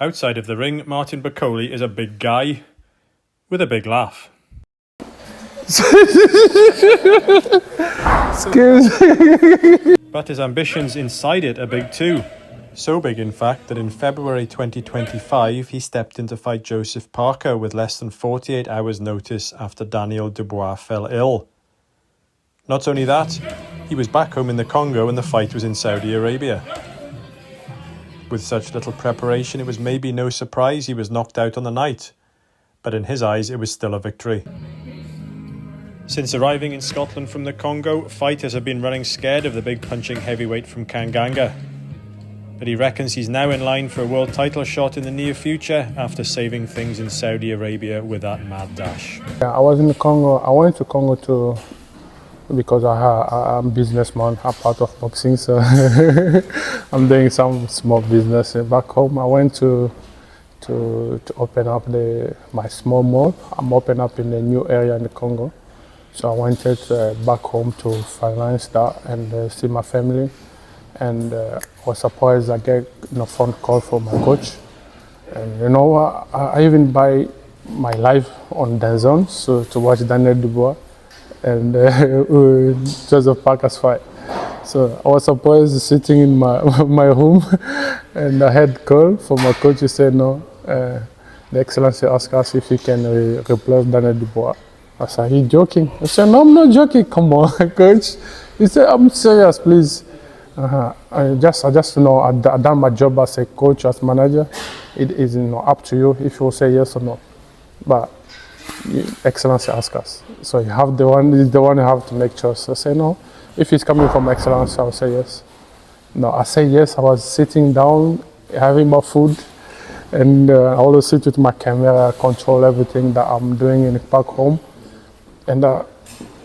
Outside of the ring, Martin Bakole is a big guy with a big laugh. But his ambitions inside it are big too. So big, in fact, that in February 2025, he stepped in to fight Joseph Parker with less than 48 hours' notice after Daniel Dubois fell ill. Not only that, he was back home in the Congo and the fight was in Saudi Arabia. With such little preparation, it was maybe no surprise he was knocked out on the night. But in his eyes, it was still a victory. Since arriving in Scotland from the Congo, fighters have been running scared of the big punching heavyweight from Kanganga. But he reckons he's now in line for a world title shot in the near future after saving things in Saudi Arabia with that mad dash. Yeah, I was in the Congo. I went to Congo because I'm a businessman. I'm part of boxing, so I'm doing some small business back home. I went to open up my small mall. I'm opening up in a new area in the Congo. So I went back home to finance that and see my family. And I was surprised I get a phone call from my coach. And I even buy my life on DAZN so to watch Daniel Dubois and Joseph Parker's fight. So I was surprised sitting in my room and I had a call from my coach. He said, no, the Excellency asked us if he can replace Daniel Dubois. I said, are you joking? I said, no, I'm not joking. Come on, coach. He said, I'm serious, please. I just I've done my job as a coach, as manager. It is up to you if you say yes or no. But Excellency asked us, so you have the one you have to make choice. I say no. If it's coming from Excellency, I'll say yes. No, I say yes. I was sitting down, having my food, and I always sit with my camera, control everything that I'm doing in back home. And I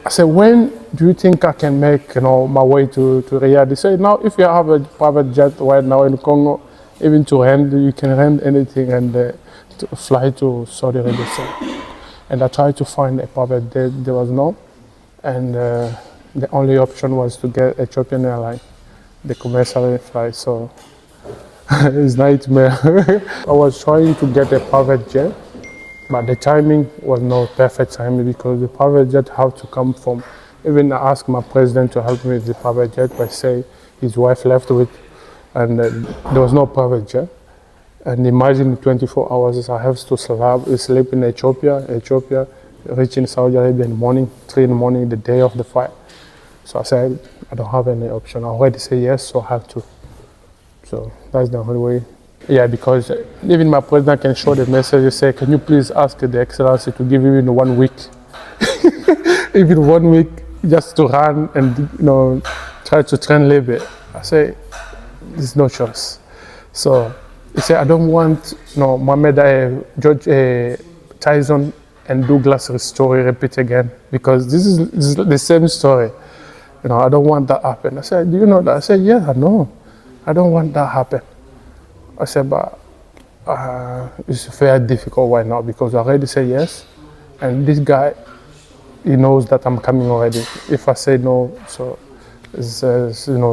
said, when do you think I can make my way to Riyadh? He said, now if you have a private jet right now in Congo, even to rent, you can rent anything and to fly to Saudi Arabia. And I tried to find a private jet, there was no. And the only option was to get Ethiopian Airlines, the commercial flight. So it's a nightmare. I was trying to get a private jet. But the timing was not perfect timing because the private jet had to come from, even I asked my president to help me with the private jet, but say his wife left with, and there was no private jet. And imagine 24 hours I have to sleep in Ethiopia, reaching Saudi Arabia in the morning, 3 in the morning, the day of the fight. So I said, I don't have any option. I already say yes, so I have to. So that's the only way. Yeah, because even my president can show the message and say, can you please ask the Excellency to give you in 1 week, even 1 week, just to run and try to train a little bit. I say, there's no choice. So he said, I don't want Mohammed, George Tyson and Douglas story repeat again because this is the same story. I don't want that to happen. I said, do you know that? I said, yeah, I know. I don't want that to happen. I said, but it's very difficult right now because I already say yes, and this guy, he knows that I'm coming already. If I say no, so it's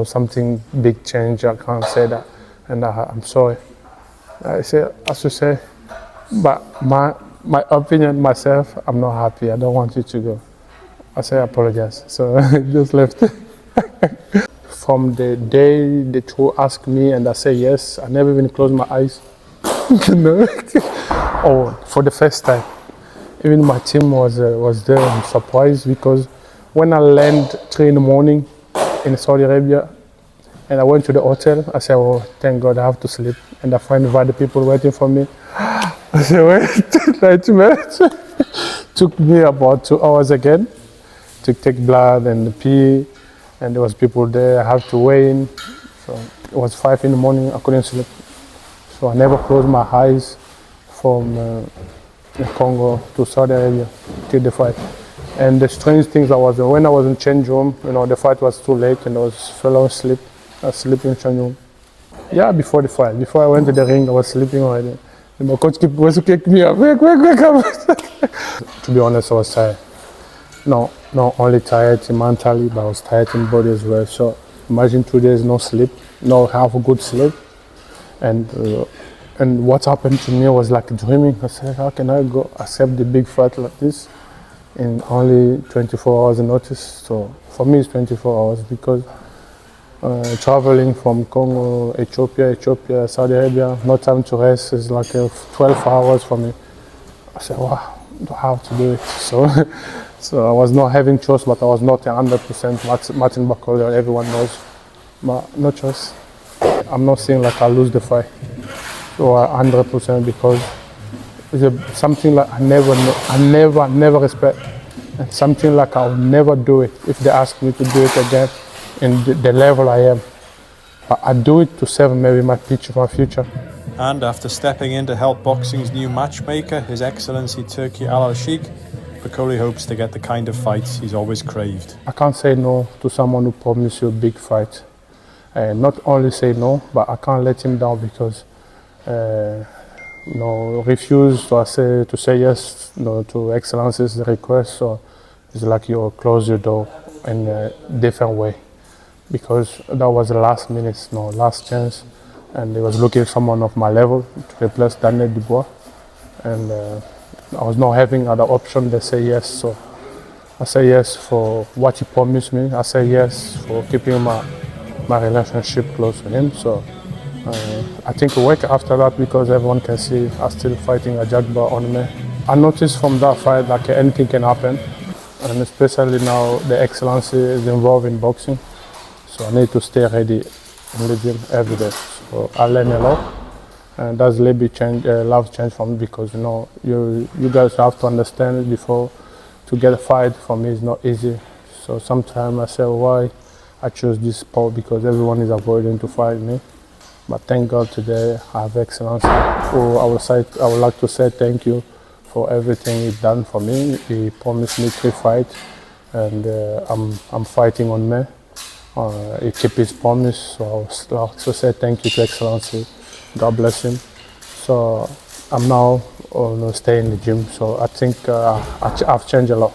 something big change. I can't say that, and I'm sorry. I say, as you say, but my opinion myself, I'm not happy. I don't want you to go. I say I apologize. So I just left. From the day they asked me and I say yes, I never even closed my eyes. Oh, for the first time. Even my team was there and surprised because when I landed 3 in the morning in Saudi Arabia and I went to the hotel, I said, oh, thank God I have to sleep. And I find the people waiting for me. I said, wait, 90 minutes. Took me about 2 hours again to take blood and pee. And there was people there, I had to weigh in. So it was 5 in the morning, I couldn't sleep. So I never closed my eyes from Congo to Saudi Arabia till the fight. And the strange things when I was in change room, the fight was too late and I fell asleep. I was sleeping in change room. Yeah, before the fight. Before I went to the ring, I was sleeping already. And my coach was to kick me up, wake up. To be honest, I was tired. Not only tired mentally, but I was tired in body as well. So imagine 2 days no sleep, no have a good sleep, and And what happened to me was like dreaming. I said, how can I go accept the big fight like this in only 24 hours notice? So for me, it's 24 hours because traveling from Congo, Ethiopia, Saudi Arabia, no time to rest is like 12 hours for me. I said, wow, I have to do it. So I was not having choice, but I was not 100% Martin Bakole, everyone knows. But no choice. I'm not saying like I lose the fight. So 100% because it's something like I never respect. And something like I'll never do it if they ask me to do it again in the level I am. But I do it to save maybe my future. And after stepping in to help boxing's new matchmaker, His Excellency Turki Al-Sheikh, Bakole hopes to get the kind of fights he's always craved. I can't say no to someone who promised you a big fight. Not only say no, but I can't let him down because refuse to say yes to Excellency's request. So it's like you close your door in a different way because that was the last minute, last chance. And he was looking for someone of my level to replace Daniel Dubois. And I was not having other option. They say yes. So I say yes for what he promised me. I say yes for keeping my relationship close to him. So I think a week after that, because everyone can see I'm still fighting a Jagba on me. I noticed from that fight like anything can happen. And especially now the Excellency is involved in boxing. So I need to stay ready in the gym every day. So I learn a lot, and that's a little bit life change for me because you guys have to understand before to get a fight for me is not easy. So sometimes I say why I choose this sport because everyone is avoiding to fight me. But thank God today I have Excellency. Oh, I would like to say thank you for everything he done for me. He promised me 3 fights, and I'm fighting on me. He kept his promise, so I would like to say thank you to Excellency. God bless him. So I'm now staying in the gym. So I think I've changed a lot.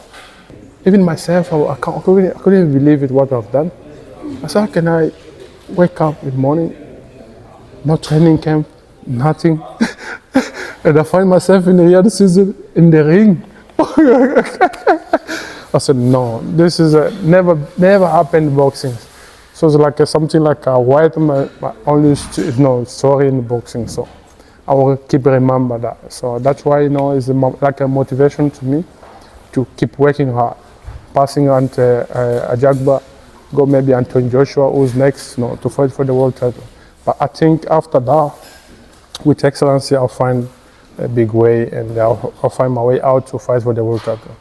Even myself, I couldn't even believe it what I've done. I said, how can I wake up in the morning, no training camp, nothing, and I find myself in the other season in the ring. I said, no, this is never happened in boxing. So it's like something like a white my only story in boxing. So I will keep remember that. So that's why it's like a motivation to me to keep working hard, passing on to Ajagba, go maybe Anthony Joshua, who's next, to fight for the world title. But I think after that, with Excellency, I'll find a big way and I'll find my way out to fight for the world title.